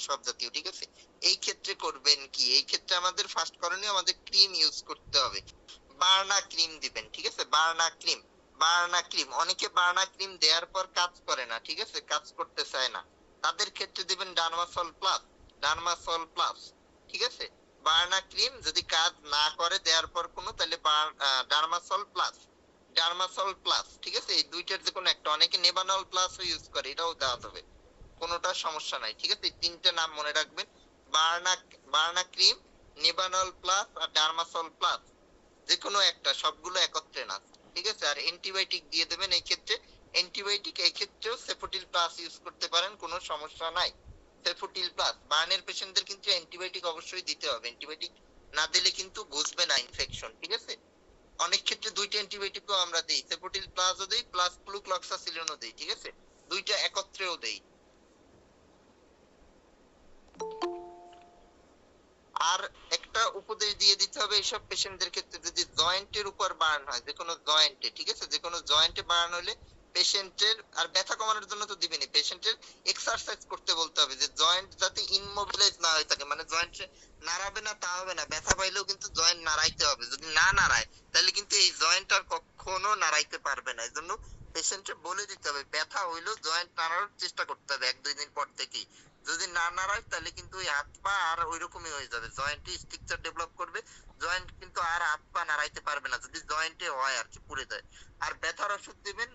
সব জাতীয়, ঠিক আছে? এই ক্ষেত্রে করবেন কি, এই ক্ষেত্রে আমাদের ফার্স্ট করণীয় আমাদের ক্রিম ইউজ করতে হবে। বার্না ক্রিম দিবেন, ঠিক আছে? বার্না ক্রিম, বার্না ক্রিম, অনেকে বার্না ক্রিম দেওয়ার পর কাজ করে না, ঠিক আছে? কাজ করতে চায় না, তাদের ক্ষেত্রে দিবেন ডার্মাসল প্লাস, ডার্মাসল প্লাস, ঠিক আছে? বার্না ক্রিম যদি কাজ না করে দেওয়ার পর কোনো, তাহলে ডার্মাসল প্লাস, ডার্মাসল প্লাস, ঠিক আছে? এই দুইটার যে কোনো একটা, অনেকে নেবানল প্লাসও ইউজ করে, এটাও দেওয়া যাবে, কোনোটা সমস্যা নাই, ঠিক আছে? এই তিনটে নাম মনে রাখবেন, বার্না, বার্না ক্রিম, নিবানল প্লাস আর ডার্মাসল প্লাস, যে কোনো একটা, সবগুলো একত্রে না, ঠিক আছে? আর অ্যান্টিবায়োটিক দিয়ে দেবেন এই ক্ষেত্রে, অ্যান্টিবায়োটিক এই ক্ষেত্রেও সেফোটিল প্লাস ইউজ করতে পারেন, কোনো সমস্যা নাই। সেফোটিল প্লাস, বার্নের পেশেন্টদের কিন্তু অ্যান্টিবায়োটিক অবশ্যই দিতে হবে, অ্যান্টিবায়োটিক না দিলে কিন্তু বুঝবে না ইনফেকশন, ঠিক আছে? অনেক ক্ষেত্রে দুইটা অ্যান্টিবায়োটিকও আমরা দেই, সেফোটিল প্লাসও দেই প্লাস ফ্লুক্লক্সাসিলিনও দেই, ঠিক আছে? দুইটা একত্রেও দেই। আর একটা উপদেশ দিয়ে দিতে হবে এইসব পেশেন্টদের ক্ষেত্রে, যদি জয়েন্টের উপর বার্ন হয়, যে কোনো জয়েন্টে, ঠিক আছে? যে কোনো জয়েন্টে বার্ন হলে পেশেন্টের, আর ব্যথা কমানোর জন্য তো দিবেনই, পেশেন্টের এক্সারসাইজ করতে বলতে হবে, যে জয়েন্ট যাতে ইনমোবিলাইজ না হয়ে থাকে, মানে জয়েন্ট নাড়াবে না তা হবে না, ব্যথা পাইলেও কিন্তু জয়েন্ট নাড়াইতে হবে, যদি না নাড়ায় তাহলে কিন্তু এই জয়েন্ট আর কখনো নাড়াইতে পারবে না। এই জন্য পেশেন্টকে বলে দিতে হবে, ব্যথা হইলেও জয়েন্ট নাড়ানোর চেষ্টা করতে হবে 1-2 দিন পর থেকেই। যদি না নাড়ায় তাহলে কিন্তু ওই হাত পা আর ওইরকমই হয়ে যাবে, জয়েন্টে স্ট্রাকচার ডেভেলপ করবে, জয়েন্ট কিন্তু আর হাত পা নাড়াইতে পারবে না, যদি জয়েন্টে হয় আর কি, পুড়ে যায়। আর ব্যথার ওষুধ দিবেন,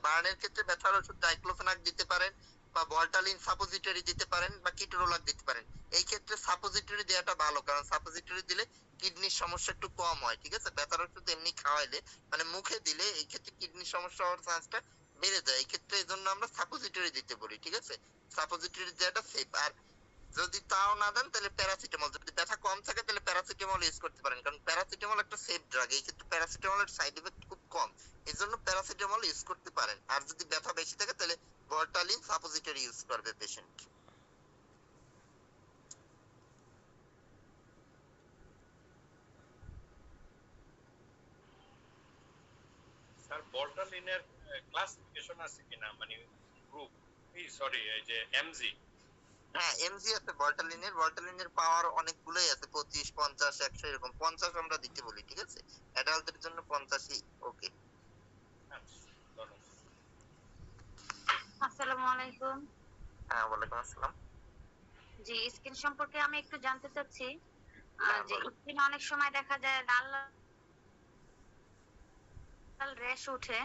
বার্নের ক্ষেত্রে ব্যথার ওষুধ ডাইক্লোফেনাক দিতে পারেন, বা ভল্টালিন সাপোজিটরি দিতে পারেন, বা কিটোরোলাক দিতে পারেন। এই ক্ষেত্রে সাপোজিটরি দেওয়াটা ভালো, কারণ সাপোজিটরি দিলে কিডনির সমস্যা একটু কম হয়, ঠিক আছে? ব্যথার ওষুধ এমনি খাওয়াইলে, মানে মুখে দিলে এই ক্ষেত্রে কিডনির সমস্যা হওয়ার চান্সটা বেড়ে যায়, এই ক্ষেত্রে এই জন্য আমরা সাপোজিটরি দিতে বলি, ঠিক আছে? সাপোজিটরি দেওয়াটা সেফ। আর যদি তাও না দেন তাহলে প্যারাসিটামল, যদি ব্যথা কম থাকে তাহলে প্যারাসিটামল ইউজ করতে পারেন, কারণ প্যারাসিটামল একটা সেফ ড্রাগ, এই ক্ষেত্রে প্যারাসিটামলের সাইড এফেক্ট খুব কম, এই জন্য প্যারাসিটামল ইউজ করতে পারেন। আর যদি ব্যথা বেশি থাকে তাহলে ভল্টালিন সাপোজিটরি ইউজ করবে পেশেন্ট। স্যার ভল্টালিনের ক্লাসিফিকেশন আছে কিনা, মানে গ্রুপ, সরি এই যে এমজি? হ্যাঁ, এমজি আছে ভল্টালিনের, ভল্টালিনের পাওয়ার অনেকগুলোই আছে, 25, 50, 100 এরকম। 50 আমরা দিতে বলি, ঠিক আছে? অ্যাডাল্টদের জন্য 50ই ওকে। আসসালামু আলাইকুম। হ্যাঁ, ওয়ালাইকুম আসসালাম। জি, স্কিন সম্পর্কে আমি একটু জানতে চাচ্ছি। যে স্কিন অনেক সময় দেখা যায় লাল লাল র্যাশ উঠে,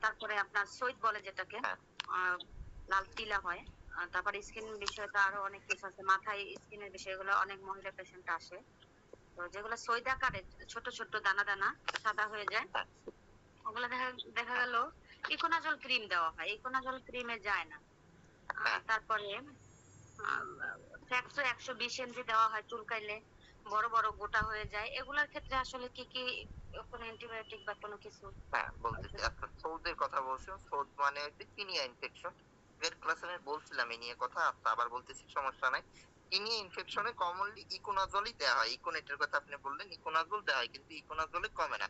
তারপরে আপনার সইদ বলে যেটাকে, লাল টিলা হয়, তারপরে স্কিন বিষয়ে তো আরো অনেক কিছু আছে, মাথায় স্কিনের বিষয়গুলো অনেক মহিলা পেশেন্ট আসে, তো যেগুলো সইদ আকারে ছোট ছোট দানা দানা সাদা হয়ে যায়, ওগুলো দেখা দেখা গেল ইকোনাজল ক্রিম দেওয়া হয়, ইকোনাজল ক্রিমে যায় না। তারপরে ফ্যাক্সো 120 এমজি দেওয়া হয়, চুলকাইলে বড় বড় গোটা হয়ে যায়, এগুলোর ক্ষেত্রে আসলে কি কি কোনো অ্যান্টিবায়োটিক বা কোনো কিছু? হ্যাঁ, বলতেছি। আচ্ছা, সৌদের কথা বলছো, সৌদ মানে হচ্ছে কিনিয়া ইনফেকশন। এর ক্লাসে আমি বলছিলাম এই নিয়ে কথা, আচ্ছা আবার বলতেছি, সমস্যা নাই। কিনিয়া ইনফেকশনে কমনলি ইকোনাজলই দেওয়া হয়, ইকোনেটের কথা আপনি বললেন, ইকোনাজল দেওয়া হয়, কিন্তু ইকোনাজলে কমে না।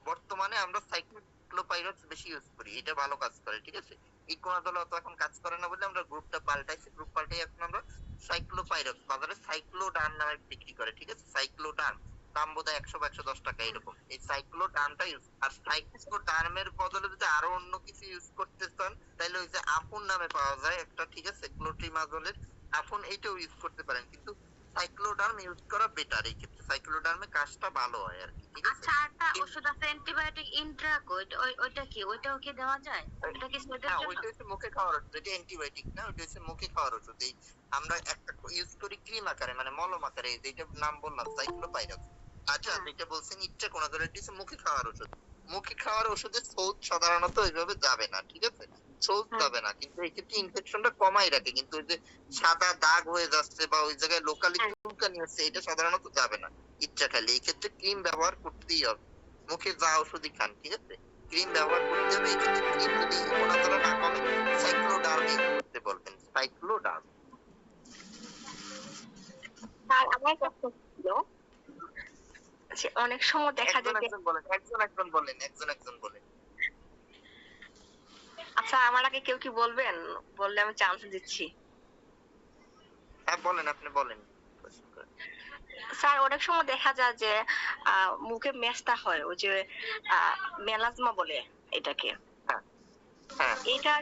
বর্তমানে আমরা সাইক্লোপাইরক্স বেশি ইউজ করি, এটা ভালো কাজ করে, ঠিক আছে? ইকোনাজল অত এখন কাজ করে না বলে আমরা গ্রুপটা পাল্টাইছি, গ্রুপ পাল্টাই এখন আমরা সাইক্লোপাইরক্স, বাজারে সাইক্লোডার্ম নামে বিক্রি করে, ঠিক আছে? সাইক্লোডার্ম দাম বোধহয় 100 বা 110 টাকা এরকম। এই সাইক্লোডার্মটা ইউজ, আর সাইক্লোডার্মের বদলে যদি আরো অন্য কিছু ইউজ করতে চান তাহলে ওই যে আফুন নামে পাওয়া যায় একটা, ঠিক আছে? ক্লোট্রিমাজলের আফুন, এইটাও ইউজ করতে পারেন, কিন্তু সাইক্লোডার্ম ইউজ করা বেটার, এই ক্ষেত্রে সাইক্লোডার্মে কাজটা ভালো হয় আর কি, ঠিক আছে? আচ্ছা, একটা ওষুধ আছে অ্যান্টিবায়োটিক ইন্ট্রাকোড, ওইটা কি, ওইটাও কি দেওয়া যায়? ওটা কি সইদের হ্যাঁ, জন্য? ওইটা হচ্ছে মুখে খাওয়ার ওষুধ, এটা অ্যান্টিবায়োটিক না, ওইটা হচ্ছে মুখে খাওয়ার ওষুধ। এই আমরা একটা ইউজ করি ক্রিম আকারে, মানে মলম আকারে, যেটার নাম বললাম সাইক্লোপাইরক্স। আচ্ছা, যেটা বলছেন ইট্রাকোনাজল, এটা হচ্ছে মুখে খাওয়ার ওষুধ। মুখে খাওয়ার ওষুধে সৌদ সাধারণত ওইভাবে যাবে না, ঠিক আছে? সৌদ যাবে না, কিন্তু এই ক্ষেত্রে ইনফেকশনটা কমাই রাখে, কিন্তু ওই যে সাদা দাগ হয়ে যাচ্ছে বা ওই জায়গায় লোকালি চুলকানি হচ্ছে, এটা সাধারণত যাবে না ইচ্ছা খালি। এই ক্ষেত্রে ক্রিম ব্যবহার করতেই হবে, মুখে যা ওষুধই খান, ঠিক আছে? ক্রিম ব্যবহার করতে হবে। এই ক্ষেত্রে ক্রিম যদি ইকোনাজলে না কমে, সাইক্লোডার্ম ইউজ করতে বলবেন, সাইক্লোডার্ম। আর আমার কথা ছিল যে অনেক সময় দেখা যায় যে, একজন বলেন, একজন বলেন। আচ্ছা আমার আগে কেউ কি বলবেন? বললে আমি চান্স দিচ্ছি। হ্যাঁ বলেন, আপনি বলেন। স্যার অনেক সময় দেখা যায় যে মুখে মেস্তা হয়, ওই যে মেলাজমা বলে এটাকে, হ্যাঁ হ্যাঁ এটা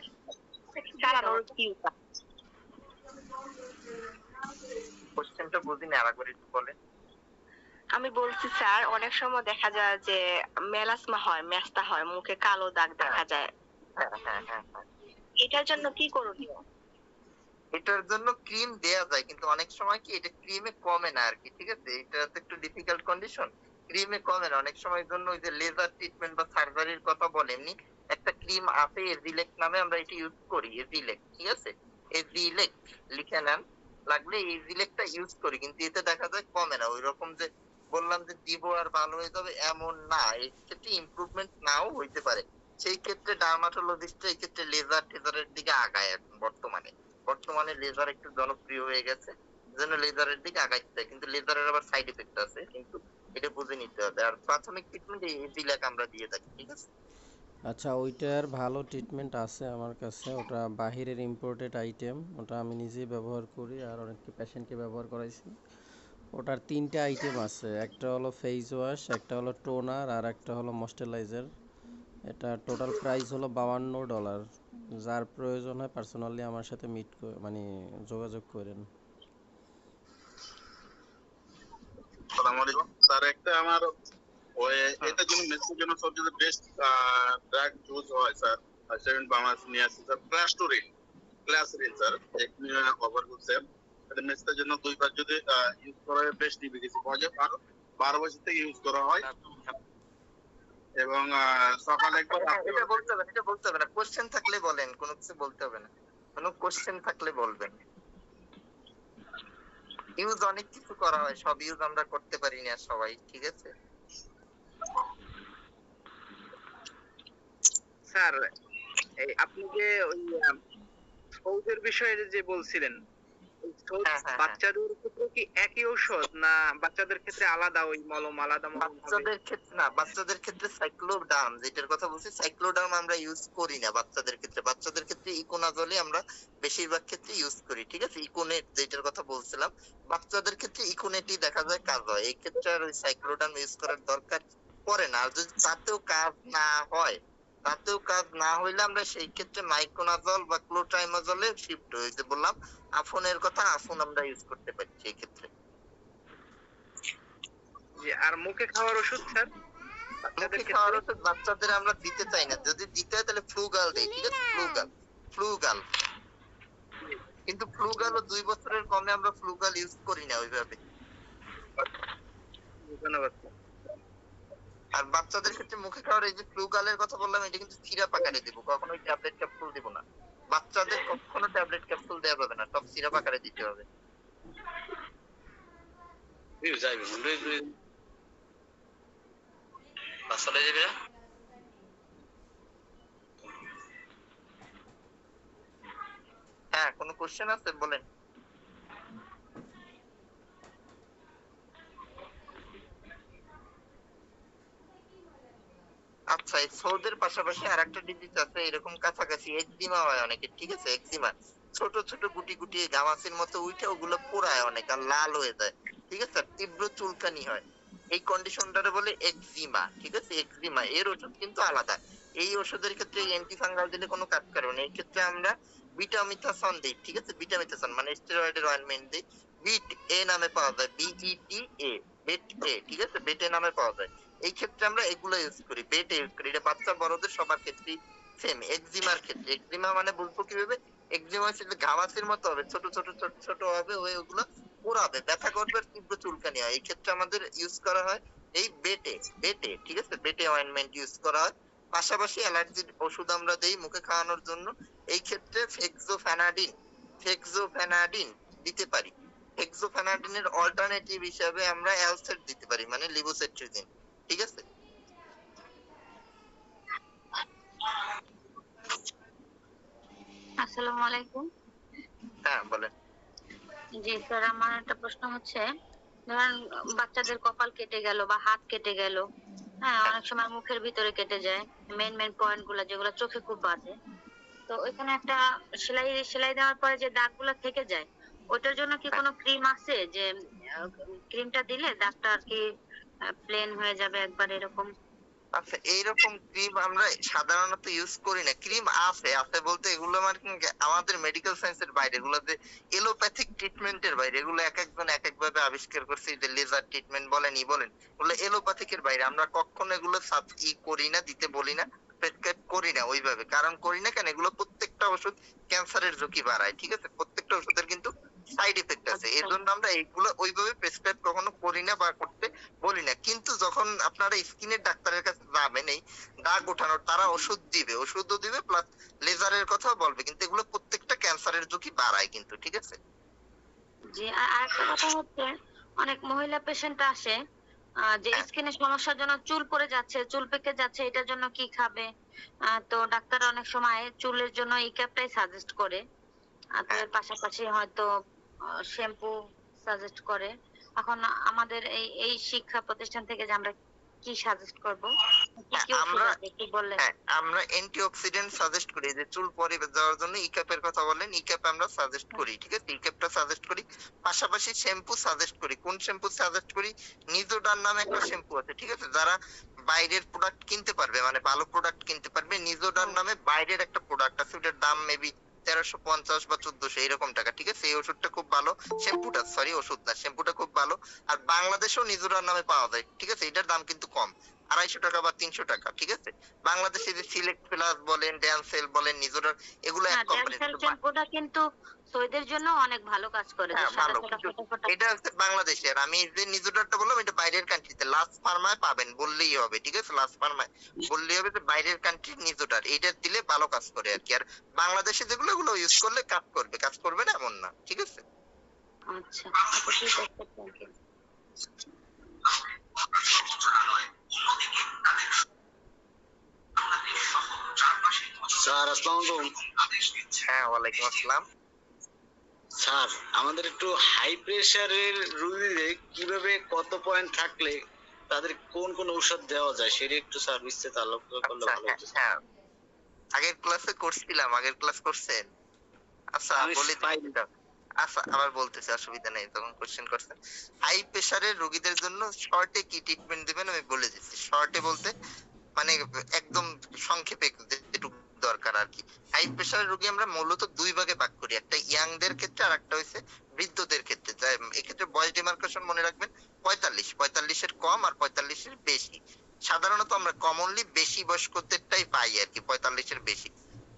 সারানোর কি উপায়? কোশ্চেনটা বুঝিনি, আরেকবার একটু বলেন। আমি বলছি স্যার অনেক সময় দেখা যায় যে মেলাসমা হয়, মেস্তা হয়, মুখে কালো দাগ দেখা যায়, হ্যাঁ হ্যাঁ হ্যাঁ হ্যাঁ এটার জন্য কি করণীয়? এটার জন্য ক্রিম দেয়া যায়, কিন্তু অনেক সময় কি এটা ক্রিমে কমে না আর কি, ঠিক আছে, এটা তো একটু ডিফিকাল্ট কন্ডিশন, ক্রিমে কমে না অনেক সময়, জন্য ওই যে লেজার ট্রিটমেন্ট বা সার্জারির কথা বলে, এমনি একটা ক্রিম আছে এজিলেক্ট নামে, আমরা এটা ইউজ করি, এজিলেক্ট, ঠিক আছে, এজিলেক্ট লিখে নেন, লাগলে এজিলেক্টটা ইউজ করি, কিন্তু এতে দেখা যায় কমে না, ওই রকম যে বললাম যে দিব আর ভালো হয়ে যাবে এমন না, এই ক্ষেত্রে ইমপ্রুভমেন্ট নাও হইতে পারে, সেই ক্ষেত্রে ডার্মাটোলজিস্ট এই ক্ষেত্রে লেজার টেজারের দিকে আগায় এখন বর্তমানে, বর্তমানে লেজার একটু জনপ্রিয় হয়ে গেছে, জন্য লেজারের দিকে আগাইতে চাই, কিন্তু লেজারের আবার সাইড এফেক্ট আছে, কিন্তু এটা বুঝে নিতে হবে, আর প্রাথমিক ট্রিটমেন্ট এই এজিলাক আমরা দিয়ে থাকি, ঠিক আছে। আচ্ছা, ওইটার ভালো ট্রিটমেন্ট আছে আমার কাছে, ওটা বাহিরের ইম্পোর্টেড আইটেম, ওটা আমি নিজেই ব্যবহার করি আর অনেককে পেশেন্টকে ব্যবহার করাইছি। ওটার 3টে আইটেম আছে, একটা হলো ফেস ওয়াশ, একটা হলো টোনার, আর একটা হলো ময়েশ্চারাইজার। এটা টোটাল প্রাইস হলো $52। যার প্রয়োজন হয় পার্সোনালি আমার সাথে মানে যোগাযোগ করেন। আসসালামু আলাইকুম স্যার, একটা আমার ওই এটার জন্য মেসেজের জন্য সবচেয়ে বেস্ট ড্রাগ চুজ হয় স্যার, সেভেন বাংলাদেশ নিয়ে আসছে স্যার, ক্লাস্টোরিন স্যার, এক কভার করছে, এটা মেসেজের জন্য দুইবার যদি ইউজ করা হয় বেস্ট ইফিকেসি পাওয়া যায়, আর 12 বছর থেকে ইউজ করা হয়, এবং সকালে একবার এটা বলতে হবে না, এটা বলতে হবে না, কোশ্চেন থাকলে বলেন, কোনো কিছু বলতে হবে না, কোনো কোশ্চেন থাকলে বলবেন, ইউজ অনেক কিছু করা হয়, সব ইউজ আমরা করতে পারি না সবাই, ঠিক আছে। স্যার আপনি যে ওই সৌদের বিষয়ে যে বলছিলেন, ওই সৌদ বাচ্চাদের ক্ষেত্রে কি একই ঔষধ, না বাচ্চাদের ক্ষেত্রে আলাদা ওই মলম, আলাদা মলম হবে? বাচ্চাদের ক্ষেত্রে না, বাচ্চাদের ক্ষেত্রে সাইক্লোডার্ম, যেটার কথা বলছি, সাইক্লোডার্ম আমরা ইউজ করি না বাচ্চাদের ক্ষেত্রে, বাচ্চাদের ক্ষেত্রে ইকোনাজলই আমরা বেশিরভাগ ক্ষেত্রে ইউজ করি, ঠিক আছে, ইকোনেট যেটার কথা বলছিলাম, বাচ্চাদের ক্ষেত্রে ইকোনেটই দেখা যায় কাজ হয়, এই ক্ষেত্রে আর ওই সাইক্লোডার্ম ইউজ করার দরকার পড়ে না, আর যদি তাতেও কাজ না হয়, তাতেও কাজ না হইলে আমরা সেই ক্ষেত্রে মাইক্রোনাজল বা ক্লোট্রাইমাজলে শিফট হয়েছে, বললাম আফনের কথা, আফন আমরা ইউজ করতে পারি সেই ক্ষেত্রে। আর মুখে খাওয়ার ওষুধ স্যার, মুখে খাওয়ার ওষুধ বাচ্চাদের আমরা দিতে চাই না, যদি দিতে হয় তাহলে ফ্লুগাল দেই, ঠিক আছে, ফ্লুগাল, কিন্তু ফ্লুগালও 2 বছরের কমে আমরা ফ্লুগাল ইউজ করি না ওইভাবে। ধন্যবাদ। আর বাচ্চাদের ক্ষেত্রে মুখে খাওয়ার এই যে ফ্লুগালের কথা বললাম, এটা কিন্তু সিরাপ আকারে দেব, কখনোই ট্যাবলেট ক্যাপসুল দেব না, বাচ্চাদের কখনো ট্যাবলেট ক্যাপসুল দেওয়া যাবে না, সব সিরাপ আকারে দিতে হবে। আসলে যাবে না, হ্যাঁ কোনো কোশ্চেন আছে বলেন। আচ্ছা, এই সৌদের পাশাপাশি আরেকটা ডিজিজ আছে এরকম কাছাকাছি, একজিমা হয় অনেকে, ঠিক আছে, একজিমা ছোট ছোট গুটি গুটি গামাসির মতো উঠে ওগুলো পোড়ায় অনেক আর লাল হয়ে যায়, ঠিক আছে, তীব্র চুলকানি হয়, এই কন্ডিশনটারে বলে একজিমা, ঠিক আছে, একজিমা এর ওষুধ কিন্তু আলাদা, এই ওষুধের ক্ষেত্রে অ্যান্টিফাঙ্গাল দিলে কোনো কাজ করে না, এই ক্ষেত্রে আমরা বিটামিথাসন দিই, ঠিক আছে, বিটামিথাসন মানে স্টেরয়েডের অয়েন্টমেন্ট দিই, বিট এ নামে পাওয়া যায়, বিইটি এ, বেট এ, ঠিক আছে, বেট এ নামে পাওয়া যায়, এই ক্ষেত্রে আমরা এগুলো ইউজ করি, বেট ইউজ করি, এটা বাচ্চা বড়দের সবার ক্ষেত্রেই সেম। একজিমার ক্ষেত্রে, একজিমা মানে বুঝবো কিভাবে, একজিমা হচ্ছে যে ঘামাচির মতো হবে, ছোট ছোট ছোট ছোট হবে, হয়ে ওগুলো পোড়াবে, ব্যথা করবে, তীব্র চুলকানি হয়, এই ক্ষেত্রে আমাদের ইউজ করা হয় এই বেটে, ঠিক আছে, বেটে অয়েন্টমেন্ট ইউজ করা হয়, পাশাপাশি অ্যালার্জির ওষুধ আমরা দেই মুখে খাওয়ানোর জন্য, এই ক্ষেত্রে ফেক্সোফেনাডিন দিতে পারি, ফেক্সোফেনাডিনের অল্টারনেটিভ হিসেবে আমরা অ্যালসেট দিতে পারি, মানে লিভোসেট্রিজিন, ঠিক আছে। আসসালামু আলাইকুম। হ্যাঁ বলেন। জি স্যার, আমার একটা প্রশ্ন হচ্ছে, ধরেন বাচ্চাদের কপাল কেটে গেল বা হাত কেটে গেল, হ্যাঁ অনেক সময় মুখের ভিতরে কেটে যায়, মেন পয়েন্ট গুলা যেগুলো চোখে খুব বাজে, তো ওইখানে একটা সেলাই দেওয়ার পরে যে দাগগুলো থেকে যায়, ওটার জন্য কি কোনো ক্রিম আছে যে ক্রিমটা দিলে দাগটা আর কি প্লেন হয়ে যাবে একবার এরকম? আচ্ছা, এইরকম ক্রিম আমরা সাধারণত ইউজ করি না। ক্রিম আছে, আছে বলতে এগুলো আমার আমাদের মেডিকেল সায়েন্সের বাইরে, এগুলো যে এলোপ্যাথিক ট্রিটমেন্টের বাইরে, এগুলো এক একজন এক এক ভাবে আবিষ্কার করছে। এই যে লেজার ট্রিটমেন্ট বলেন বলেন, এগুলো এলোপ্যাথিকের বাইরে। আমরা কখনো এগুলো করি না, দিতে বলি না, প্রেসক্রাইব করি না ওইভাবে। কারণ করি না কেন, এগুলো প্রত্যেকটা ওষুধ ক্যান্সারের ঝুঁকি বাড়ায়, ঠিক আছে? প্রত্যেকটা ওষুধের কিন্তু সাইড ইফেক্ট আছে, আচ্ছা। এই জন্য আমরা এইগুলো ওইভাবে প্রেসক্রাইব কখনো করি না বা করতে বলি না। কিন্তু যখন আপনারা স্কিনের ডাক্তারের কাছে যাবেন এই দাগ ওঠানোর, তারা ওষুধ দিবে, ওষুধও দিবে প্লাস লেজারের কথাও বলবে, কিন্তু এগুলো প্রত্যেকটা ক্যান্সারের ঝুঁকি বাড়ায় কিন্তু, ঠিক আছে? জি, আরেকটা কথা হচ্ছে, অনেক মহিলা পেশেন্ট আসে যে হ্যাঁ। স্কিনের সমস্যার জন্য চুল পড়ে যাচ্ছে, চুল পেকে যাচ্ছে, এটার জন্য কি খাবে? তো ডাক্তার অনেক সময় চুলের জন্য এই ক্যাপটাই সাজেস্ট করে। তো হ্যাঁ। এর পাশাপাশি হয়তো শ্যাম্পু সাজেস্ট করে। এখন আমাদের এই এই শিক্ষা প্রতিষ্ঠান থেকে যে আমরা কি সাজেস্ট করব, কি হ্যাঁ, কি ওষুধ আমরা আছে একটু বললেন? হ্যাঁ, আমরা অ্যান্টিঅক্সিডেন্ট সাজেস্ট করি। যে চুল পড়ে যাওয়ার জন্য ইক্যাপের কথা বললেন, ইক্যাপ আমরা সাজেস্ট করি, ঠিক আছে? ইক্যাপটা সাজেস্ট করি, পাশাপাশি শ্যাম্পু সাজেস্ট করি। কোন শ্যাম্পু সাজেস্ট করি? নিজোডার নামে একটা শ্যাম্পু আছে, ঠিক আছে? যারা বাইরের প্রোডাক্ট কিনতে পারবে, মানে ভালো প্রোডাক্ট কিনতে পারবে, নিজোডার নামে বাইরের একটা প্রোডাক্ট আছে, ওটার দাম মেবি 1350 বা 1400 এরকম টাকা, ঠিক আছে? এই ওষুধটা খুব ভালো, শ্যাম্পুটা, সরি ওষুধ না, শ্যাম্পুটা খুব ভালো। আর বাংলাদেশেও নিজোডার নামে পাওয়া যায়, ঠিক আছে? এটার দাম কিন্তু কম, 250 টাকা বা 300 টাকা, ঠিক আছে? বাংলাদেশে যে সিলেক্ট প্লাস বলেন, ড্যান্সেল বলেন, নিজোডার, এগুলো এক হ্যাঁ, কোম্পানি। ড্যান্সেল শ্যাম্পুটা কিন্তু সইদের জন্য অনেক ভালো কাজ করে, যে হ্যাঁ, সাদা ভালো, সাদা কিন্তু ফোঁটা ফোঁটা। এটা হচ্ছে বাংলাদেশে। আর আমি যে নিজোডারটা বললাম, এটা বাইরের কান্ট্রিতে লাস্ট ফার্মায় পাবেন বললেই হবে, ঠিক আছে? লাস্ট ফার্মায় বললেই হবে যে বাইরের কান্ট্রির নিজোডার, এইটা দিলে ভালো কাজ করে আর কি। আর বাংলাদেশে যেগুলো, এগুলো ইউজ করলে কাজ করবে, কাজ করবে না এমন না, ঠিক আছে? আচ্ছা, আচ্ছা, ঠিক আছে, থ্যাংক ইউ। স্যার আসসালামু আলাইকুম। হ্যাঁ, ওয়ালাইকুম আসসালাম। স্যার আমাদের একটু হাই প্রেসারের রোগীদের কিভাবে কত পয়েন্ট থাকলে তাদের কোন কোন ঔষধ দেওয়া যায় সেটা একটু স্যার বিস্তারিত আলোচনা করলে আচ্ছা, ভালো হ্যাঁ, হতো। হ্যাঁ, আগের ক্লাসে করছিলাম, আগের ক্লাস করছেন? আচ্ছা, আমি বলে পাইনি। দিচ্ছি। আচ্ছা, আবার বলতেছি, অসুবিধা নেই, তখন কোশ্চেন করছেন। হাই প্রেসারের রোগীদের জন্য শর্টে কি ট্রিটমেন্ট দিবেন আমি বলে দিচ্ছি। শর্টে বলতে মানে একদম সংক্ষেপে যেটুকু দরকার আর কি। হাই প্রেসারের রোগী আমরা মূলত দুই ভাগে ভাগ করি, একটা ইয়াংদের ক্ষেত্রে আর একটা হচ্ছে বৃদ্ধদের ক্ষেত্রে। এক্ষেত্রে বয়স ডিমার্কেশন মনে রাখবেন, 45 এর কম আর 45 এর বেশি। সাধারণত আমরা কমনলি বেশি বয়স্কদেরটাই পাই আর কি, 45 এর বেশি।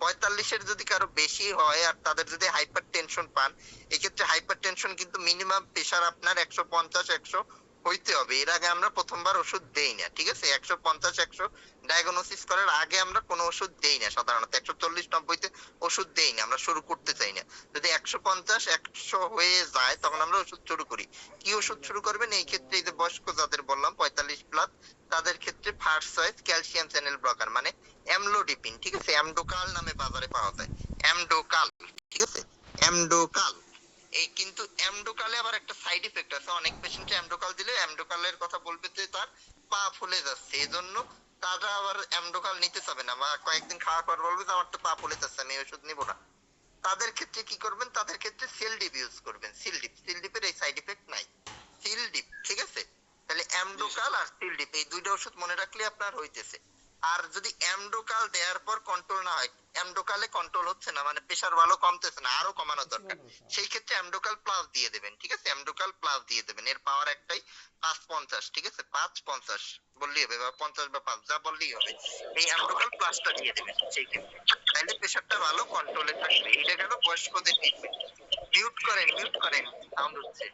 45 এর যদি কারো বেশি হয় আর তাদের যদি হাইপার টেনশন পান, এক্ষেত্রে হাইপার টেনশন কিন্তু মিনিমাম প্রেসার আপনার 150-100 হইতে হবে। এর আগে আমরা প্রথমবার ওষুধ দেই না, ঠিক আছে? 150-100 ডায়াগনোসিস করার আগে আমরা কোনো ওষুধ দেই না, সাধারণত 140-90 তে ওষুধ দেই না, আমরা শুরু করতে চাই না। যদি 150-100 হয়ে যায় তখন আমরা ওষুধ শুরু করি। কি ওষুধ শুরু করবেন? এই ক্ষেত্রে এই যে বয়স্ক যাদের বললাম 45 প্লাস, তাদের ক্ষেত্রে first choice calcium channel blocker, মানে অ্যামলোডিপিন, ঠিক আছে? অ্যামডোকাল নামে বাজারে পাওয়া যায়, অ্যামডোকাল, ঠিক আছে? অ্যামডোকাল। এই কিন্তু অ্যামডোকালে আবার একটা সাইড ইফেক্ট আছে। অনেক পেশেন্ট অ্যামডোকাল দিলে অ্যামডোকালের কথা বলবে যে তার পা ফুলে যাচ্ছে, এজন্য তারা আবার অ্যামডোকাল নিতে চাবে না, বা কয়েকদিন খাওয়ার পর বলবে যে আমার তো পা ফুলে যাচ্ছে, আমি ওষুধ নিব না। তাদের ক্ষেত্রে কি করবেন? তাদের ক্ষেত্রে সেলডিপ ইউজ করবেন। সেলডিপের এই সাইড ইফেক্ট নাই, সেলডিপ, ঠিক আছে? তাহলে অ্যামডোকাল আর সেলডিপ এই দুইটা ওষুধ মনে রাখলে আপনার হইতেছে। আর যদি অ্যামডোকাল দেওয়ার পর কন্ট্রোল না হয়, অ্যামডোকালে কন্ট্রোল হচ্ছে না, মানে প্রেসার ভালো কমতেছে না, আরো কমানো দরকার, সেই ক্ষেত্রে অ্যামডোকাল প্লাস দিয়ে দেবেন, ঠিক আছে? অ্যামডোকাল প্লাস দিয়ে দেবেন। এর পাওয়ার একটাই, 550, ঠিক আছে? 550 বললেই হবে, বা 50 বা 5 যা বললেই হবে। এই অ্যামডোকাল প্লাসটা দিয়ে দেবেন সেই ক্ষেত্রে, তাহলে প্রেসারটা ভালো কন্ট্রোলে থাকবে। এটা গেল বয়স্কদের ট্রিটমেন্ট। মিউট করেন, মিউট করেন, সাউন্ড হচ্ছে।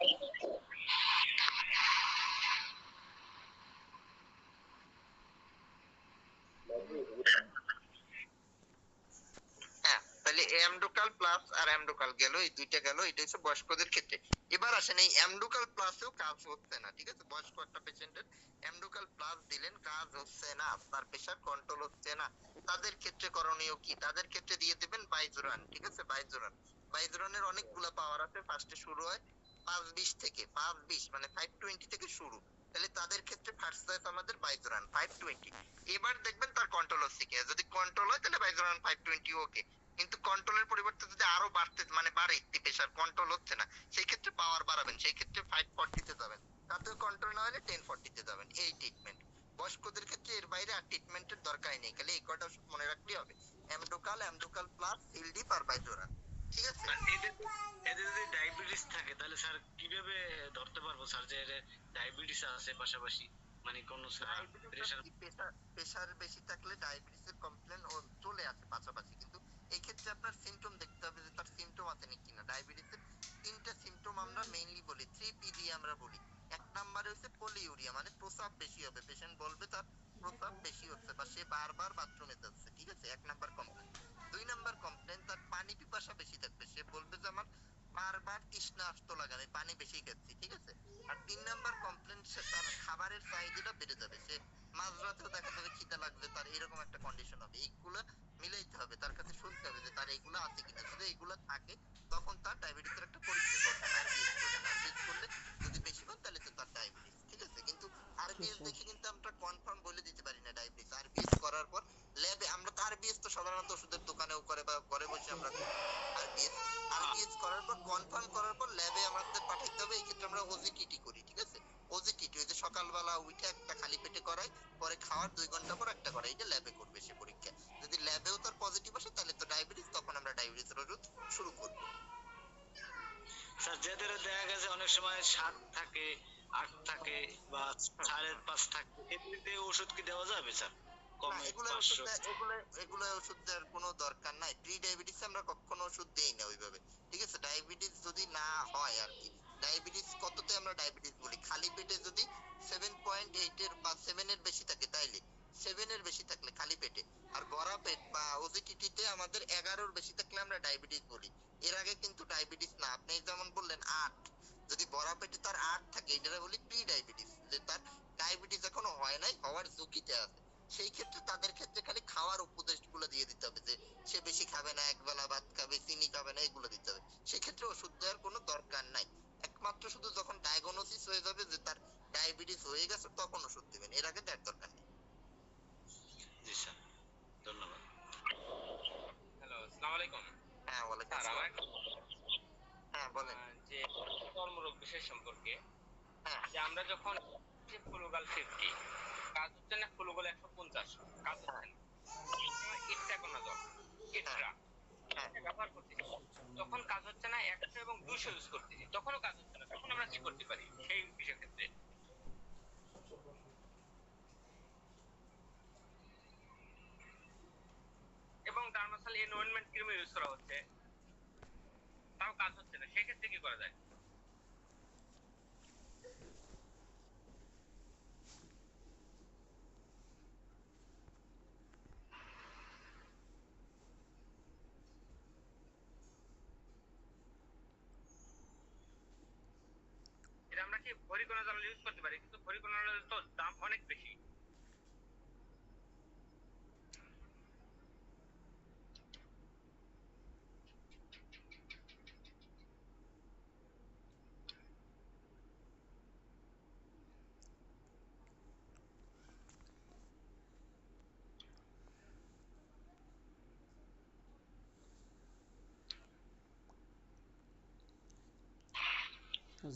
হ্যাঁ, তাহলে অ্যামডোকাল প্লাস আর অ্যামডোকাল গেল, এই দুইটা গেল, এটা হচ্ছে বয়স্কদের ক্ষেত্রে। এবার আসেন, এই অ্যামডোকাল প্লাসেও কাজ হচ্ছে না, ঠিক আছে? বয়স্ক একটা পেশেন্টের অ্যামডোকাল প্লাস দিলেন, কাজ হচ্ছে না, তার প্রেসার কন্ট্রোল হচ্ছে না, তাদের ক্ষেত্রে করণীয় কি? তাদের ক্ষেত্রে দিয়ে দিবেন বাইজোরান, ঠিক আছে? বাইজোরান, বাইজোরানের অনেকগুলা পাওয়ার আছে। ফার্স্টে শুরু হয় 520 থেকে, 520 মানে 520 থেকে শুরু। তাহলে তাদের ক্ষেত্রে ফার্স্ট চয়েস আমাদের বাইজোরান 520। এবার দেখবেন তার কন্ট্রোল হচ্ছে কি, যদি কন্ট্রোল হয় তাহলে বাইজোরান 520 ওকে। কিন্তু কন্ট্রোলের পরিবর্তে যদি আরো বাড়তে মানে বাড়ে প্রেশার কন্ট্রোল হচ্ছে না, সেই ক্ষেত্রে পাওয়ার বাড়াবেন, সেই ক্ষেত্রে 540 তে যাবেন, তাতেও কন্ট্রোল না হলে 1040 তে যাবেন। এই ট্রিটমেন্ট বয়স্কদের ক্ষেত্রে এর বাইরে আর ট্রিটমেন্টের দরকারই নেই, খালি এই কয়টা ওষুধ মনে রাখলেই হবে, অ্যামডোকাল প্লাস সিলডি পার বাইজোরা। ঠিক আছে? আর এদের যদি ডায়াবেটিস থাকে তাহলে স্যার কিভাবে ধরতে পারবো স্যার যে ডায়াবেটিস আছে পাশাপাশি, মানে কোন প্রেশার? প্রেশার বেশি থাকলে ডায়াবেটিসের কমপ্লেন ও চলে আসে পাশাপাশি, কিন্তু এই ক্ষেত্রে আপনার সিম্পটম দেখতে হবে যে তার সিম্পটম আছে নাকি না। ডায়াবেটিসের তিনটা সিম্পটম আমরা মেইনলি বলি, 3P দিয়ে আমরা বলি। এক নম্বরে হচ্ছে পলিউরিয়া, মানে প্রস্রাব বেশি হবে, পেশেন্ট বলবে তার প্রস্রাব বেশি হচ্ছে বা সে বারবার বাথরুমে যাচ্ছে। ঠিক আছে? এক নাম্বার কমপ্লেন। দুই নাম্বার কমপ্লেন, তার পানি পিপাসা বেশি থাকবে, সে বলবে যে আমার বারবার তৃষ্ণা আসতো লাগে, আমি পানি বেশি খাচ্ছি। ঠিক আছে? আর তিন নাম্বার কমপ্লেন, সে তার খাবারের চাহিদাটা বেড়ে যাবে, সে মাঝরাতেও দেখা যাবে খিদা লাগবে, তার এরকম একটা কন্ডিশন হবে। এইগুলো মিলাইতে হবে, তার কাছে শুনতে হবে যে তার এইগুলো আছে কিনা। যদি এইগুলো থাকে তখন তার ডায়াবেটিসের একটা পরীক্ষা করবেন, আরবিএস করবেন। আরবিএস করলে যদি বেশি হয় তাহলে তো তার ডায়াবেটিস। ঠিক আছে? কিন্তু আরবিএস দেখে কিন্তু আমরা কনফার্ম বলে দিতে পারি না ডায়াবেটিস। আরবিএস করার পর ল্যাবে আমরা তো আরবিএস তো সাধারণত ওষুধের দোকানেও করে বা ঘরে বসে আমরা আরবিএস আরবিএস করার পর কনফার্ম করার পর ল্যাবে আমাদের পাঠাইতে হবে। এই ক্ষেত্রে আমরা ওজিটিটি করি। ঠিক আছে? ওজিটিটি ওই যে সকালবেলা উঠে একটা খালি পেটে করাই, পরে খাওয়ার 2 ঘন্টা পর একটা করাই, এটা ল্যাবে করবে সে পরীক্ষা। যদি ল্যাবেও তার পজিটিভ আসে তাহলে তো ডায়াবেটিস, তখন আমরা ডায়াবেটিসের ওষুধ শুরু করব। স্যার যাদের দেখা গেছে অনেক সময় 7 থাকে 8 থাকে বা 5.5 থাকে, এমনিতে ওষুধ কি দেওয়া যাবে স্যার? কমে 500? এগুলো ওষুধ দেওয়ার কোনো দরকার নাই। প্রি ডায়াবেটিস আমরা কখনো ওষুধ দেই না ওইভাবে। ঠিক আছে? ডায়াবেটিস যদি না হয় আর কি, ডায়াবেটিস কততে আমরা ডায়াবেটিস বলি, খালি পেটে যদি 7.8 এর বা 7 এর বেশি থাকে তাইলে, 7 এর বেশি থাকলে খালি পেটে, আর ভরা পেট বা ওজিটিটিতে আমাদের 11 এর বেশি থাকলে আমরা ডায়াবেটিস বলি। এর আগে কিন্তু ডায়াবেটিস না। আপনি যেমন বললেন 8, যদি ভরা পেটে তার 8 থাকে এটা বলি প্রি ডায়াবেটিস, যে তার ডায়াবেটিস এখনো হয় নাই, হওয়ার ঝুঁকিতে আছে। সেই ক্ষেত্রে তাদের ক্ষেত্রে খালি খাওয়ার উপদেশগুলো দিয়ে দিতে হবে, যে সে বেশি খাবে না, একবেলা ভাত খাবে, চিনি খাবে না, এগুলো দিতে হবে। সেক্ষেত্রে ওষুধ দেওয়ার কোনো দরকার নাই। একমাত্র শুধু যখন ডায়াগনোসিস হয়ে যাবে যে তার ডায়াবেটিস হয়ে গেছে তখন ওষুধ দিবেন, এর আগে দেওয়ার দরকার নেই। জি স্যার, ধন্যবাদ। হ্যালো, আসসালামু আলাইকুম। হ্যাঁ, ওয়ালাইকুম স্যার আমার আসসালাম। হ্যাঁ, বলেন। যে চর্মরোগ বিশেষ সম্পর্কে, হ্যাঁ, যে আমরা যখন যে ফ্লুগাল 50 কাজ হচ্ছে না, ফ্লুগাল 150 কাজ হচ্ছে না, ইট্রাকোনাজল ইট্রা হ্যাঁ, এটা ব্যবহার করতেছি, তখন কাজ হচ্ছে না, 100 এবং 200 ইউজ করতেছি, তখনও কাজ হচ্ছে না, তখন আমরা কি করতে পারি সেই বিষয় ক্ষেত্রে? এবং ডার্মাসাল এন অয়েন্টমেন্ট ক্রিম ইউজ করা হচ্ছে, তাও কাজ হচ্ছে না, সেই ক্ষেত্রে কি করা যায়? এটা আমরা কি ভরিকোনাজল ইউজ করতে পারি, কিন্তু ভরিকোনাজল তো দাম অনেক বেশি।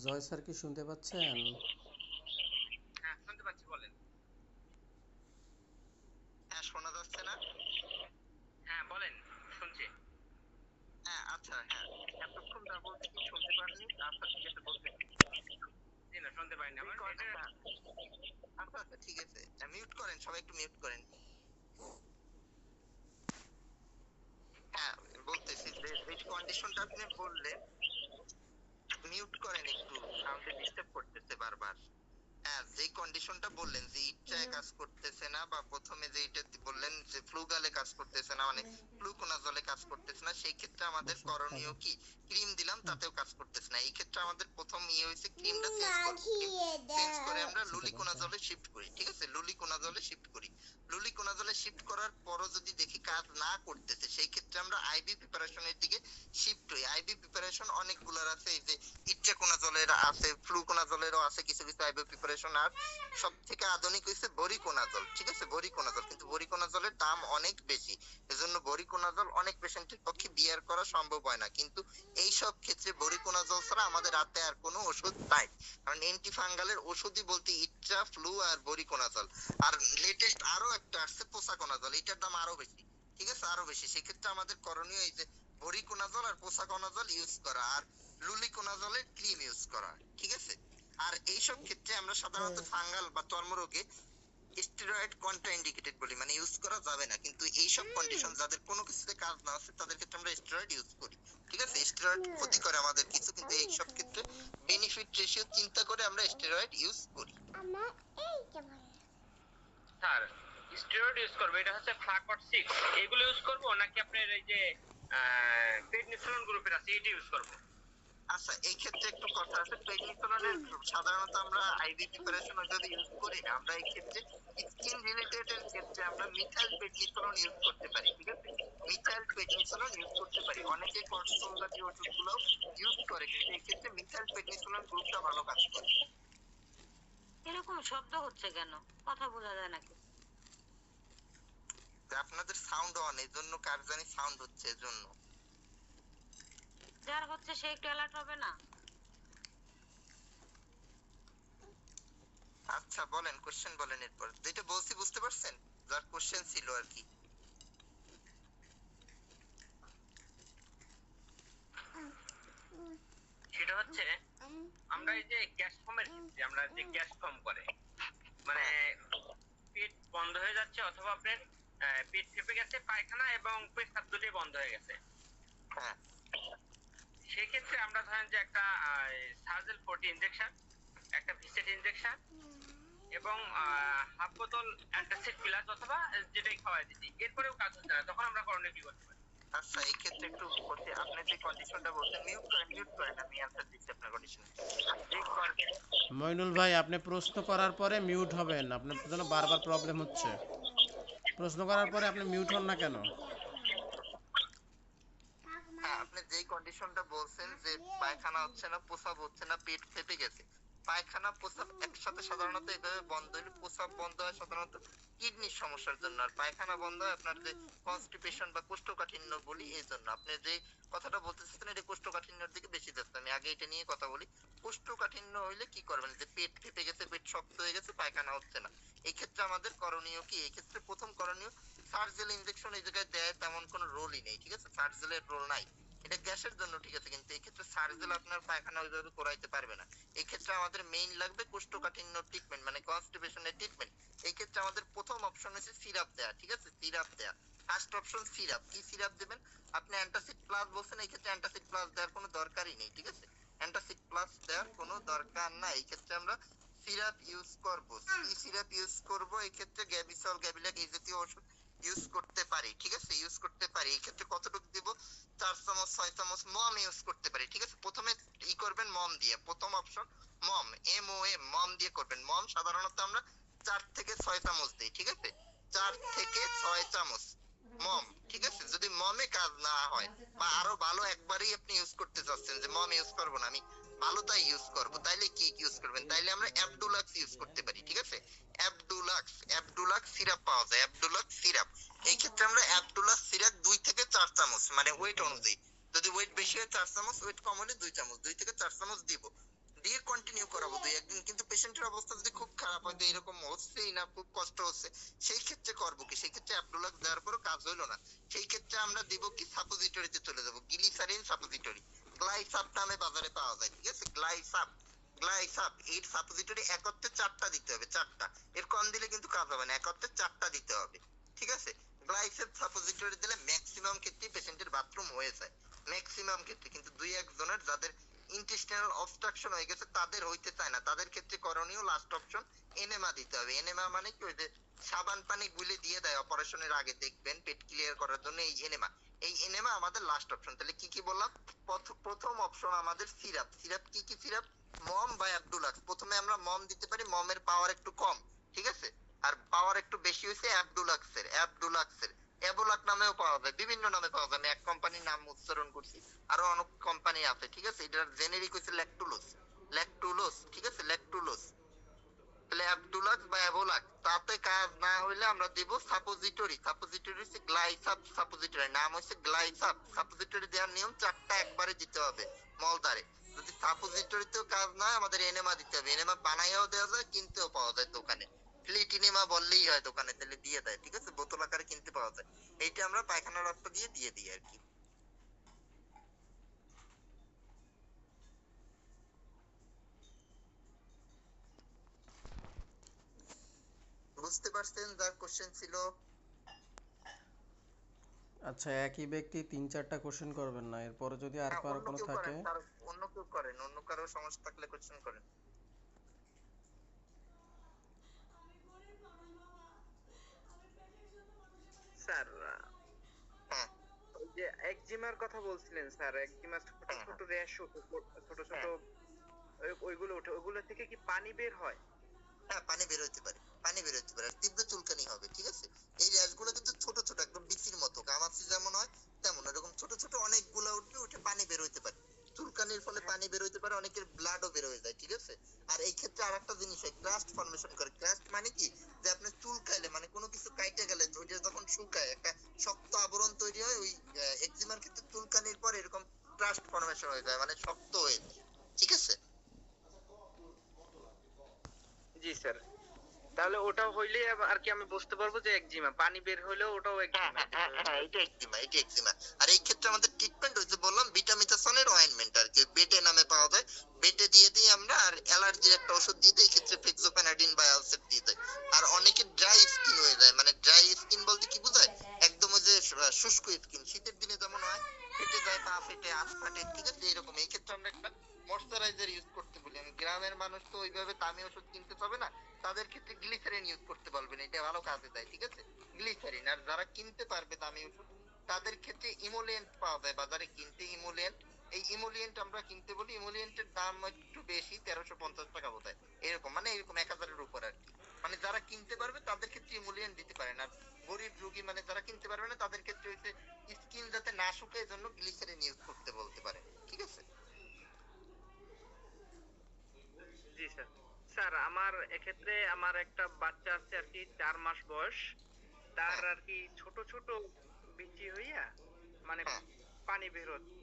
জয় স্যার কি শুনতে পাচ্ছেন? হ্যাঁ, শুনতে পাচ্ছি, বলেন। হ্যাঁ, শোনা যাচ্ছে না? হ্যাঁ বলেন, শুনছি। হ্যাঁ, আচ্ছা, হ্যাঁ, এতক্ষণ যা বলছি কি শুনতে পারেননি? আচ্ছা, ঠিক আছে, বলতে জি না, শুনতে পাইনি আমার এটা। আচ্ছা আচ্ছা, ঠিক আছে, মিউট করেন, সবাই একটু মিউট করেন। হ্যাঁ, বলতেছি যে এই কন্ডিশনটা আপনি বললেন, মিউট করেন একটু, সাউন্ডে ডিস্টার্ব করতেছে বারবার। হ্যাঁ, যে কন্ডিশনটা বললেন যে ইচ্ছায় কাজ করতেছে না, বা প্রথমে যে এটা বললেন যে ফ্লুগালে কাজ করতেছে না, মানে ফ্লুকোনাজলে কাজ করতেছে না, সেই ক্ষেত্রে আমাদের করণীয় কি? ক্রিম দিলাম তাতেও কাজ করতেছে না, এই ক্ষেত্রে আমাদের প্রথম হয়েছে ক্রিমটা চেঞ্জ করে আমরা লুলিকোনাজলে শিফট করি। ঠিক আছে? লুলিকোনাজলে শিফট করি। লুলিকোনাজলে শিফট করার পরও যদি দেখি কাজ না করতেছে, সেই ক্ষেত্রে আমরা আইবি প্রিপারেশনের দিকে শিফট হই। আইবি প্রিপারেশন অনেকগুলোর আছে, এই যে ইট্রাকোনাজলের আইবোপ্রিপের আছে, ফ্লুকোনাজলেরও আছে কিছু কিছু আইবো প্রিপারেশন। আর সব থেকে আধুনিক হইছে বরিকোনাজল, ঠিক আছে, বরিকোনাজল। কিন্তু বরিকোনাজলের দাম অনেক বেশি, এজন্য বরিকোনাজল অনেক পেশেন্টের পক্ষে বিয়ার করা সম্ভব হয় না। কিন্তু এই সব ক্ষেত্রে বরিকোনাজল ছাড়া আমাদের হাতে আর কোনো ওষুধ নাই, কারণ অ্যান্টিফাঙ্গালের ওষুধই বলতে ইট্রা, ফ্লু আর বরিকোনাজল। আর লেটেস্ট আরো একটা আসছে পোসাকোনাজল, এটার দাম আরো বেশি, ঠিক আছে, আরো বেশি। সেক্ষেত্রে আমাদের করণীয় এই যে বরিকোনাজল আর পোসাকোনাজল ইউজ করা, আর লুলিকোনাজলের ক্রিম ইউজ করা, ঠিক আছে। আর এইসব ক্ষেত্রে আমরা সাধারণত ফাঙ্গাল বা চর্মরোগে স্টেরয়েড কন্ট্রাইন্ডিকেটেড বলি, মানে ইউজ করা যাবে না। কিন্তু এইসব কন্ডিশন যাদের কোনো কিছুতে কাজ না আছে তাদের ক্ষেত্রে আমরা স্টেরয়েড ইউজ করি, ঠিক আছে। স্টেরয়েড ক্ষতি করে আমাদের কিছু, কিন্তু এইসব ক্ষেত্রে বেনিফিট রেশিও চিন্তা করে আমরা স্টেরয়েড ইউজ করি। স্যার স্টেরয়েড ইউজ করব, এটা হচ্ছে ফ্লাকট 6, এগুলো ইউজ করব নাকি আপনার এই যে প্রেডনিসোলন গ্রুপের আছে এটা ইউজ করব? আচ্ছা, এই ক্ষেত্রে একটু কথা আছে। প্রেডনিসোলনের সাধারণত আমরা আইভি প্রিপারেশন যদি ইউজ করি না, আমরা এই ক্ষেত্রে স্কিন রিলেটেড এর ক্ষেত্রে আমরা মিথাইল প্রেডনিসোলন ইউজ করতে পারি, ঠিক আছে। মিথাইল প্রেডনিসোলন ইউজ করতে পারি, অনেকে কর্টিসল জাতীয় ওষুধগুলো ইউজ করে, কিন্তু এই ক্ষেত্রে মিথাইল প্রেডনিসোলন গ্রুপটা ভালো কাজ করে। এরকম শব্দ হচ্ছে কেন, কথা বোঝা যায় নাকি? আপনাদের সাউন্ড অন, এজন্য কার জানি সাউন্ড হচ্ছে, এজন্য। যার হচ্ছে সে একটু অ্যালার্ট হবে না? আচ্ছা বলেন, কোশ্চেন বলেন। এরপর যেটা বলছি বুঝতে পারছেন, যার কোশ্চেন ছিল আর কি। সেটা হচ্ছে আমরা এই যে গ্যাস ফর্মের ক্ষেত্রে আমরা যে গ্যাস ফর্ম করে মানে পেট বন্ধ হয়ে যাচ্ছে অথবা আপনার পেট ফেপে গেছে, পায়খানা এবং পেশাব দুটোই বন্ধ হয়ে গেছে, হ্যাঁ, সেক্ষেত্রে আমরা ধরেন যে একটা সার্জেল 40 ইনজেকশন, একটা ভিসেট ইনজেকশন এবং হাফ বোতল অ্যান্টাসিড প্লাস অথবা যেটাই খাওয়াই দিচ্ছি, এরপরেও কাজ হচ্ছে না, তখন আমরা করণীয় কি করতে পারি? আচ্ছা এই ক্ষেত্রে একটু বলতে, আপনি যে কন্ডিশনটা বলছেন মিউট করেন, আমি অ্যানসার দিচ্ছি আপনার কন্ডিশনে। যে মইনুল ভাই আপনি প্রশ্ন করার পরে মিউট হবেন, আপনার জন্য বারবার প্রবলেম হচ্ছে। প্রশ্ন করার পরে আপনি মিউট হন না কেন? আপনি যেই কন্ডিশনটা বলছেন যে পায়খানা হচ্ছে না, প্রস্রাব হচ্ছে না, পেট ফেপে গেছে, পায়খানা প্রস্রাব একসাথে সাধারণত এইভাবে বন্ধ হলে, প্রস্রাব বন্ধ হয় সাধারণত কিডনির সমস্যার জন্য, আর পায়খানা বন্ধ হয় আপনার যে কনস্টিপেশন বা কোষ্ঠকাঠিন্য বলি এই জন্য। আপনি যে কথাটা বলতেছেন এটা কোষ্ঠকাঠিন্যের দিকে বেশি যাচ্ছে, আমি আগে এটা নিয়ে কথা বলি। কোষ্ঠকাঠিন্য হইলে কি করবেন, যে পেট ফেপে গেছে, পেট শক্ত হয়ে গেছে, পায়খানা হচ্ছে না, এই ক্ষেত্রে আমাদের করণীয় কি? এই ক্ষেত্রে প্রথম করণীয়, সার্জেল ইনজেকশন এই জায়গায় দেয় তেমন কোনো রোলই নেই, ঠিক আছে, সার্জেলের রোল নাই, এটা গ্যাসের জন্য, ঠিক আছে। কিন্তু এই ক্ষেত্রে সার্জেল আপনার পায়খানা ওইভাবে করাইতে পারবে না। এই ক্ষেত্রে আমাদের মেইন লাগবে কোষ্ঠকাঠিন্য ট্রিটমেন্ট, মানে কনস্টিপেশনের ট্রিটমেন্ট। এই ক্ষেত্রে আমাদের প্রথম অপশন হচ্ছে সিরাপ দেয়া, ঠিক আছে, সিরাপ দেয়া। First option syrup. কি সিরাপ দিবেন? আপনি অ্যান্টাসিড প্লাস বলছেন, এই ক্ষেত্রে অ্যান্টাসিড প্লাস দেওয়ার কোনো দরকারই নেই, ঠিক আছে, অ্যান্টাসিড প্লাস দেওয়ার কোনো দরকার নাই। এই ক্ষেত্রে আমরা সিরাপ ইউজ করব। কি সিরাপ ইউজ করব? এই ক্ষেত্রে গ্যাবিসল, গ্যাবিলেক এই জাতীয় ওষুধ ইউজ করতে পারি, ঠিক আছে, ইউজ করতে পারি। এই ক্ষেত্রে কতটুকু দিব? 4 চামচ 6 চামচ মম ইউজ করতে পারি, ঠিক আছে। প্রথমে ই করবেন মম দিয়ে, প্রথম অপশন মম, MOM, মম দিয়ে করবেন। মম সাধারণত আমরা 4 থেকে 6 চামচ দিই, ঠিক আছে, 4 থেকে 6 চামচ মম, ঠিক আছে। যদি মমে কাজ না হয় বা আরো ভালো একবারই আপনি ইউজ করতে চাচ্ছেন যে মম ইউজ করব না, আমি ভালোটাই ইউজ করব, তাইলে কি ইউজ করবেন? তাইলে আমরা অ্যাবডুলাক্স ইউজ করতে পারি, ঠিক আছে। অ্যাবডুলাক্স সিরাপ পাওয়া যায়, অ্যাবডুলাক্স সিরাপ। এই ক্ষেত্রে আমরা অ্যাবডুলাক্স সিরাপ 2 থেকে 4 চামচ, মানে ওয়েট অনুযায়ী, যদি ওয়েট বেশি হয় 4 চামচ, ওয়েট কম হলে 2 চামচ, 2 থেকে 4 চামচ দিব, দিয়ে কন্টিনিউ করাবো 2 একদিন। কিন্তু পেশেন্টের অবস্থা যদি খুব খারাপ হয়, এরকম হচ্ছেই না, খুব কষ্ট হচ্ছে, সেই ক্ষেত্রে করবো কি? সেই ক্ষেত্রে অ্যাবডুলাক্স দেওয়ার পরও কাজ হইলো না, সেই ক্ষেত্রে আমরা দিব কি, সাপোজিটরিতে চলে যাবো, গ্লিসারিন সাপোজিটরি, গ্লাইসাপ নামে বাজারে পাওয়া যায়, ঠিক আছে, গ্লাইসাপ। এই সাপোজিটরি একত্রে 4টা দিতে হবে, 4টা, এর কম দিলে কিন্তু কাজ হবে না, একত্রে 4টা দিতে হবে, ঠিক আছে। গ্লাইসেপ সাপোজিটরি দিলে ম্যাক্সিমাম ক্ষেত্রে পেশেন্টের বাথরুম হয়ে যায়, ম্যাক্সিমাম ক্ষেত্রে। কিন্তু 2-1 জনের যাদের ইন্টেস্টিনাল অবস্ট্রাকশন হয়ে গেছে তাদের হইতে চায় না, তাদের ক্ষেত্রে করণীয় লাস্ট অপশন এনেমা দিতে হবে। এনেমা মানে কি, ওই যে সাবান পানি গুলে দিয়ে দেয় অপারেশনের আগে, দেখবেন পেট ক্লিয়ার করার জন্য, এই এনেমা। এই এনেমা আমাদের লাস্ট অপশন। তাহলে কি কি বললাম? প্রথম অপশন আমাদের সিরাপ। সিরাপ কি কি সিরাপ? মম বা অ্যাবডুলাক্স। প্রথমে আমরা মম দিতে পারি, মমের পাওয়ার একটু কম, ঠিক আছে, আর পাওয়ার একটু বেশি হইছে অ্যাবডুলাক্সের। অ্যাবোলাক নামেও পাওয়া যায়, বিভিন্ন নামে পাওয়া যায়, আমি এক কোম্পানির নাম উচ্চারণ করছি, আরো অনেক কোম্পানি আছে, ঠিক আছে। এটার জেনেরিক হইছে ল্যাকটুলোজ, ল্যাকটুলোস, ঠিক আছে, ল্যাকটুলোস, ল্যাবডুলাক্স বা অ্যাভোলাক্স। তাতে কাজ না হইলে আমরা দেব সাপোজিটরি। সাপোজিটরি হচ্ছে গ্লাইসাপ সাপোজিটরি, নাম হচ্ছে গ্লাইসাপ। সাপোজিটরি দেওয়ার নিয়ম 4টা একবারে দিতে হবে মলদারে। যদি সাপোজিটরিতেও কাজ না হয় আমাদের এনেমা দিতে হবে। এনেমা বানাইয়াও দেওয়া যায়, কিনতেও পাওয়া যায় দোকানে। ফ্লিট ইনেমা বললেই হয় দোকানে, তাহলে দিয়ে দেয়, ঠিক আছে, বোতল আকারে কিনতে পাওয়া যায়। এইটা আমরা পায়খানার রাস্তা দিয়ে দিই আর কি। বুঝতে পারছেন যার কোশ্চেন ছিল? আচ্ছা, একই ব্যক্তি 3-4টা কোশ্চেন করবেন না, এরপরে যদি আর কারো অন্য কোনো কেউ থাকে। করেন, অন্য কেউ করেন, অন্য কারো সমস্যা থাকলে কোশ্চেন করেন। স্যার হ্যাঁ ওই যে একজিমার কথা বলছিলেন স্যার, একজিমার ছোট হ্যাঁ ছোট র্যাশ ওঠে, ছোট ছোট হ্যাঁ ওইগুলো ওঠে, ওইগুলো থেকে কি পানি বের হয়? হ্যাঁ, পানি বের হইতে পারে, পানি বের হইতে পারে, আর তীব্র চুলকানি হবে, ঠিক আছে। এই র্যাশ গুলো কিন্তু ছোট ছোট একদম বিচির মতো, গামাক্সি যেমন হয় তেমন এরকম ছোট ছোট অনেকগুলো উঠবে, উঠে পানি বের হইতে পারে। চুলকানির ফলে পানি বের হইতে পারে, অনেকের ব্লাডও বের হয়ে যায়, ঠিক আছে। আর এই ক্ষেত্রে আরেকটা জিনিস হয়, ক্রাস্ট ফর্মেশন করে। ক্রাস্ট মানে কি, যে আপনি চুলকাইলে মানে কোনো কিছু কাইটে গেলে ওইটা যখন শুকায় একটা শক্ত আবরণ তৈরি হয়। ওই একজিমার ক্ষেত্রে চুলকানির পর এরকম ক্রাস্ট ফর্মেশন হয়ে যায়, মানে শক্ত হয়ে যায়, ঠিক আছে। জি স্যার, তাহলে ওটা হইলে আর কি আমি বুঝতে পারবো যে একজিমা, পানি বের হইলেও ওটাও হ্যাঁ একজিমা। হ্যাঁ হ্যাঁ হ্যাঁ, এটা একজিমা, এটা একজিমা। আর এই ক্ষেত্রে আমাদের ট্রিটমেন্ট হইছে বললাম বিটামিথাসনের অয়েন্টমেন্ট আর কি, বেটে নামে পাওয়া যায়। বেটে দিয়ে দিই আমরা, আর অ্যালার্জির একটা ওষুধ দিয়ে দিই, এই ক্ষেত্রে ফেক্সোপেনাডিন বা অ্যালসেট দিয়ে দেয়। আর অনেকের ড্রাই স্কিন হয়ে যায়, মানে ড্রাই স্কিন বলতে কি বোঝায়, একদম ওই যে শুষ্ক স্কিন, শীতের দিনে যেমন হয়, ফেটে যায়, পা ফেটে, হাত ফাটে, ঠিক আছে, এরকম। এই ক্ষেত্রে আমরা একটা ময়শ্চারাইজার ইউজ করতে বলি। গ্রামের মানুষ তো ওইভাবে দামি ওষুধ কিনতে পাবে না, তাদের ক্ষেত্রে গ্লিসারিন ইউজ করতে বলবেন, এটা ভালো কাজে দেয়, ঠিক আছে, গ্লিসারিন। আর যারা কিনতে পারবে দামি ওষুধ, তাদের ক্ষেত্রে ইমোলিয়েন্ট পাওয়া যায় বাজারে কিনতে, ইমোলিয়েন্ট। এই ইমোলিয়েন্ট আমরা কিনতে বলি। ইমোলিয়েন্টের দাম একটু বেশি, 1350 টাকা বোধ হয়, এরকম, মানে এরকম 1000-এর উপর আর কি। মানে যারা কিনতে পারবে তাদের ক্ষেত্রে ইমোলিয়েন্ট দিতে পারেন। আর গরিব রোগী মানে যারা কিনতে পারবে না, তাদের ক্ষেত্রে হচ্ছে স্কিন যাতে না শুকায়, এই জন্য গ্লিসারিন ইউজ করতে বলতে পারেন, ঠিক আছে। জি স্যার। স্যার আমার এক্ষেত্রে আমার একটা বাচ্চা আছে আর কি, 4 মাস বয়স। তার হ্যাঁ আর কি ছোট ছোট বিচি হইয়া মানে হ্যাঁ, পানি বের হচ্ছে,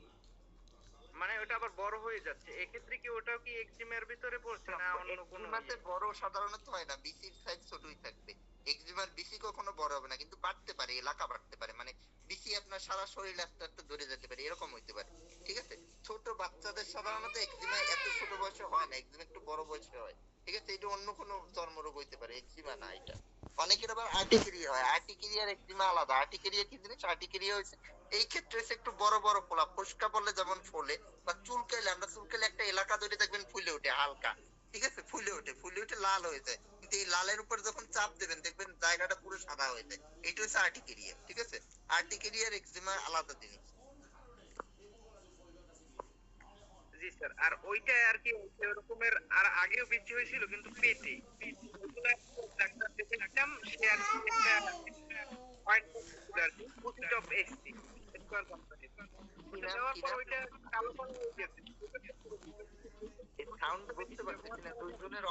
মানে ওটা আবার বড় হয়ে যাচ্ছে। এক্ষেত্রে কি ওটাও কি একজিমার ভিতরে পড়ছে না অন্য কোনো এক্সিমাতে বড় সাধারণত হয় না, বিসির সাইজ ছোটই থাকবে। এক্সিমার বিসি কখনো বড় হবে না, কিন্তু বাড়তে পারে, এলাকা বাড়তে পারে, মানে বিসি আপনার সারা শরীর আস্তে আস্তে ধরে যেতে পারে, এরকম হইতে পারে, ঠিক আছে। ছোট বাচ্চাদের সাধারণত এক্সিমা এত ছোট বয়সে হয় না, এক্সিমা একটু বড় বয়সে হয়, ঠিক আছে। এটা অন্য কোনো চর্মরোগ হইতে পারে, এক্সিমা না এটা। অনেকের আবার আর্টিকেরিয়া হয়, আর্টিকেরিয়ার এক্সিমা আলাদা। আর্টিকেরিয়া কি জিনিস, আর্টিকেরিয়া হচ্ছে এই ক্ষেত্রে হচ্ছে একটু বড় বড় ফোলা, ফোসকা পড়লে যেমন ফোলে, বা চুলকাইলে, আমরা চুলকাইলে একটা এলাকা ধরে দেখবেন ফুলে ওঠে হালকা, ঠিক আছে, ফুলে ওঠে, ফুলে ওঠে লাল হয়ে যায়। কিন্তু এই লালের উপর যখন চাপ দেবেন দেখবেন জায়গাটা পুরো সাদা হয়ে যায়। এটা হচ্ছে আর্টিকেরিয়া, ঠিক আছে। আর্টিকেরিয়ার এক্সিমা আলাদা জিনিস। জি স্যার। আর ওইটা আর কি এরকমের আর আগেও বিচি হয়েছিল কিন্তু পেটে, ওগুলো ডাক্তার দেখেছিলাম, সে আর কি একটা অয়েন্টমেন্ট ছিল আর কি, পুসিট অফ এক্সি স্কয়ার কোম্পানি। কি ওটা নাম, দেওয়ার কি পর নাম? ওইটা কালো কালো হয়ে গেছে। সাউন্ড বুঝতে পারতেছি না, দুইজনের